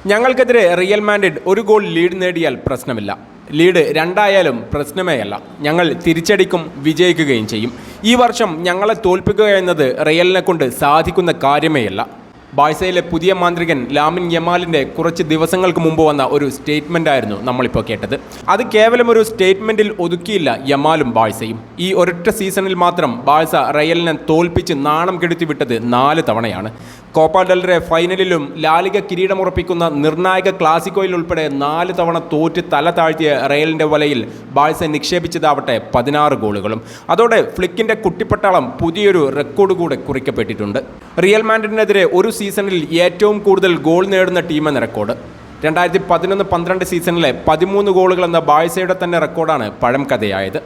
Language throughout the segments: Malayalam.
ഞങ്ങൾക്കെതിരെ റിയൽ മാഡ്രിഡ് ഒരു ഗോൾ ലീഡ് നേടിയാൽ പ്രശ്നമില്ല. ലീഡ് രണ്ടായാലും പ്രശ്നമേ അല്ല. ഞങ്ങൾ തിരിച്ചടിക്കും, വിജയിക്കുകയും ചെയ്യും. ഈ വർഷം ഞങ്ങളെ തോൽപ്പിക്കുക എന്നത് റിയലിനെ കൊണ്ട് സാധിക്കുന്ന കാര്യമേയല്ല. ബാഴ്സയിലെ പുതിയ മാന്ത്രികൻ ലാമിൻ യമാലിൻ്റെ കുറച്ച് ദിവസങ്ങൾക്ക് മുമ്പ് വന്ന ഒരു സ്റ്റേറ്റ്മെൻ്റ് ആയിരുന്നു നമ്മളിപ്പോൾ കേട്ടത്. അത് കേവലം ഒരു സ്റ്റേറ്റ്മെൻറ്റിൽ ഒതുക്കിയില്ല യമാലും ബാഴ്സയും. ഈ ഒരൊറ്റ സീസണിൽ മാത്രം ബാഴ്സ റയലിനെ തോൽപ്പിച്ച് നാണം കെടുത്തി വിട്ടത് 4 തവണയാണ്. കോപ്പ ഡെൽ റേ ഫൈനലിലും ലാലിഗ കിരീടമുറപ്പിക്കുന്ന നിർണായക ക്ലാസിക്കോയിൽ ഉൾപ്പെടെ 4 തവണ തോറ്റ് തല താഴ്ത്തിയ റയലിൻ്റെ വലയിൽ ബാഴ്സ നിക്ഷേപിച്ചതാവട്ടെ 16 ഗോളുകളും. അതോടെ ഫ്ലിക്കിൻ്റെ കുട്ടിപ്പട്ടാളം പുതിയൊരു റെക്കോർഡ് കൂടെ കുറിക്കപ്പെട്ടിട്ടുണ്ട്. റിയൽ മാഡ്രിഡിനെതിരെ ഒരു സീസണിൽ ഏറ്റവും കൂടുതൽ ഗോൾ നേടുന്ന ടീമെന്ന റെക്കോർഡ് 2011-12 സീസണിലെ 13 ഗോളുകൾ എന്ന ബാഴ്സയുടെ തന്നെ റെക്കോർഡാണ് പഴംകഥയായത്.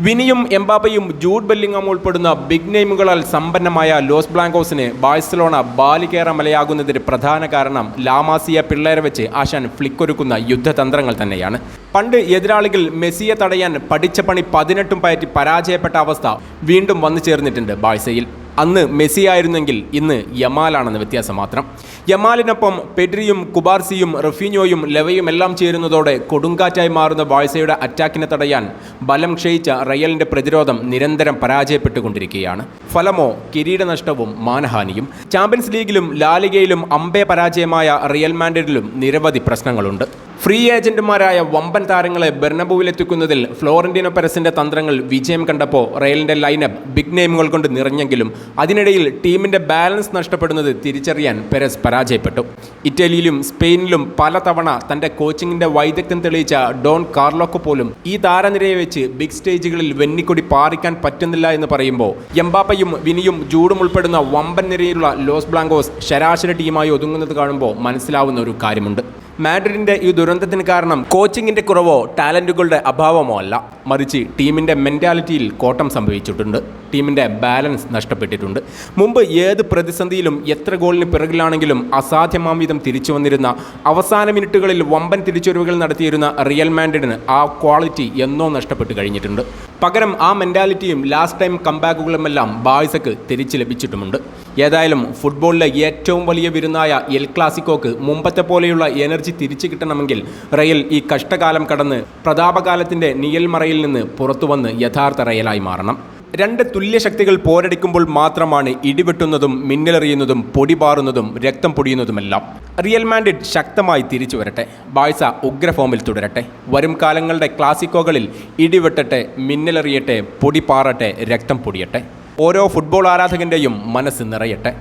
വിനിയും എംബാപ്പയും ജൂഡ് ബെല്ലിംഗം ഉൾപ്പെടുന്ന ബിഗ് നെയിമുകളാൽ സമ്പന്നമായ ലോസ് ബ്ലാങ്കോസിന് ബാഴ്സലോണ ബാലികേറ മലയാകുന്നതിന് പ്രധാന കാരണം ലാമാസിയ പിള്ളേരെ വെച്ച് ആശാൻ ഫ്ലിക്കൊരുക്കുന്ന യുദ്ധതന്ത്രങ്ങൾ തന്നെയാണ്. പണ്ട് എതിരാളികൾ മെസ്സിയെ തടയാൻ പഠിച്ച പണി 18 പയറ്റി പരാജയപ്പെട്ട അവസ്ഥ വീണ്ടും വന്നു ചേർന്നിട്ടുണ്ട് ബാഴ്സയിൽ. അന്ന് മെസ്സി ആയിരുന്നെങ്കിൽ ഇന്ന് യമാലാണെന്ന് വ്യത്യാസം മാത്രം. യമാലിനൊപ്പം പെഡ്രിയും കുബാർസിയും റഫീഞ്ഞോയും ലെവയും എല്ലാം ചേരുന്നതോടെ കൊടുങ്കാറ്റായി മാറുന്ന ബാഴ്സയുടെ അറ്റാക്കിനെ തടയാൻ ബലം ക്ഷയിച്ച റയലിൻ്റെ പ്രതിരോധം നിരന്തരം പരാജയപ്പെട്ടുകൊണ്ടിരിക്കുകയാണ്. ഫലമോ കിരീടനഷ്ടവും മാനഹാനിയും. ചാമ്പ്യൻസ് ലീഗിലും ലാലിഗയിലും അമ്പേ പരാജയമായ റിയൽ മാഡ്രിഡിലും നിരവധി പ്രശ്നങ്ങളുണ്ട്. ഫ്രീ ഏജന്റുമാരായ വമ്പൻ താരങ്ങളെ ബെർണബൂവിലെത്തിക്കുന്നതിൽ ഫ്ലോറന്റീനോ പെരസിന്റെ തന്ത്രങ്ങൾ വിജയം കണ്ടപ്പോൾ റയലിന്റെ ലൈനപ്പ് ബിഗ് നെയിമുകൾ കൊണ്ട് നിറഞ്ഞെങ്കിലും അതിനിടയിൽ ടീമിന്റെ ബാലൻസ് നഷ്ടപ്പെടുന്നത് തിരിച്ചറിയാൻ പെരസ് പരാജയപ്പെട്ടു. ഇറ്റലിയിലും സ്പെയിനിലും പലതവണ തന്റെ കോച്ചിങ്ങിന്റെ വൈദഗ്ധ്യം തെളിയിച്ച ഡോൺ കാർലോക്ക് പോലും ഈ താരനിരയെ വെച്ച് ബിഗ് സ്റ്റേജുകളിൽ വെന്നിക്കൊടി പാറിക്കാൻ പറ്റുന്നില്ല എന്ന് പറയുമ്പോൾ എംബാപ്പയും വിനിയും ജൂഡും ഉൾപ്പെടുന്ന വമ്പൻ നിരയിലുള്ള ലോസ് ബ്ലാങ്കോസ് ശരാശരി ടീമായി ഒതുങ്ങുന്നത് കാണുമ്പോൾ മനസ്സിലാവുന്ന ഒരു കാര്യമുണ്ട്. മാഡ്രിഡിന്റെ ഈ ദുരന്തത്തിന് കാരണം കോച്ചിങ്ങിന്റെ കുറവോ ടാലന്റുകളുടെ അഭാവമോ അല്ല, മറിച്ച് ടീമിന്റെ മെന്റാലിറ്റിയിൽ കോട്ടം സംഭവിച്ചിട്ടുണ്ട്. ടീമിന്റെ ബാലൻസ് നഷ്ടപ്പെട്ടിട്ടുണ്ട്. മുമ്പ് ഏത് പ്രതിസന്ധിയിലും എത്ര ഗോളിന് പിറകിലാണെങ്കിലും അസാധ്യമാം വിധം തിരിച്ചു വന്നിരുന്ന, അവസാന മിനിറ്റുകളിൽ വമ്പൻ തിരിച്ചുവരവുകൾ നടത്തിയിരുന്ന റിയൽ മാഡ്രിഡിന് ആ ക്വാളിറ്റി എന്നോ നഷ്ടപ്പെട്ട് കഴിഞ്ഞിട്ടുണ്ട്. പകരം ആ മെന്റാലിറ്റിയും ലാസ്റ്റ് ടൈം കംബാക്കുകളുമെല്ലാം ബാഴ്സക്ക് തിരിച്ചു ലഭിച്ചിട്ടുമുണ്ട്. ഏതായാലും ഫുട്ബോളിലെ ഏറ്റവും വലിയ വിരുന്നായ എൽ ക്ലാസിക്കോക്ക് മുമ്പത്തെ പോലെയുള്ള എനർജി തിരിച്ചു കിട്ടണമെങ്കിൽ റയൽ ഈ കഷ്ടകാലം കടന്ന് പ്രതാപകാലത്തിൻ്റെ നിഴൽമറയിൽ നിന്ന് പുറത്തു വന്ന് യഥാർത്ഥ റയലായി മാറണം. 2 തുല്യ ശക്തികൾ പോരടിക്കുമ്പോൾ മാത്രമാണ് ഇടിവെട്ടുന്നതും മിന്നലെറിയുന്നതും പൊടിപാറുന്നതും രക്തം പൊടിയുന്നതുമെല്ലാം. റിയൽ മാഡ്രിഡ് ശക്തമായി തിരിച്ചു വരട്ടെ, ബാഴ്സ ഉഗ്രഫോമിൽ തുടരട്ടെ. വരും കാലങ്ങളുടെ ക്ലാസിക്കോകളിൽ ഇടിവെട്ടട്ടെ, മിന്നലെറിയട്ടെ, പൊടിപാറട്ടെ, രക്തം പൊടിയട്ടെ. ഓരോ ഫുട്ബോൾ ആരാധകൻ്റെയും മനസ്സ് നിറയട്ടെ.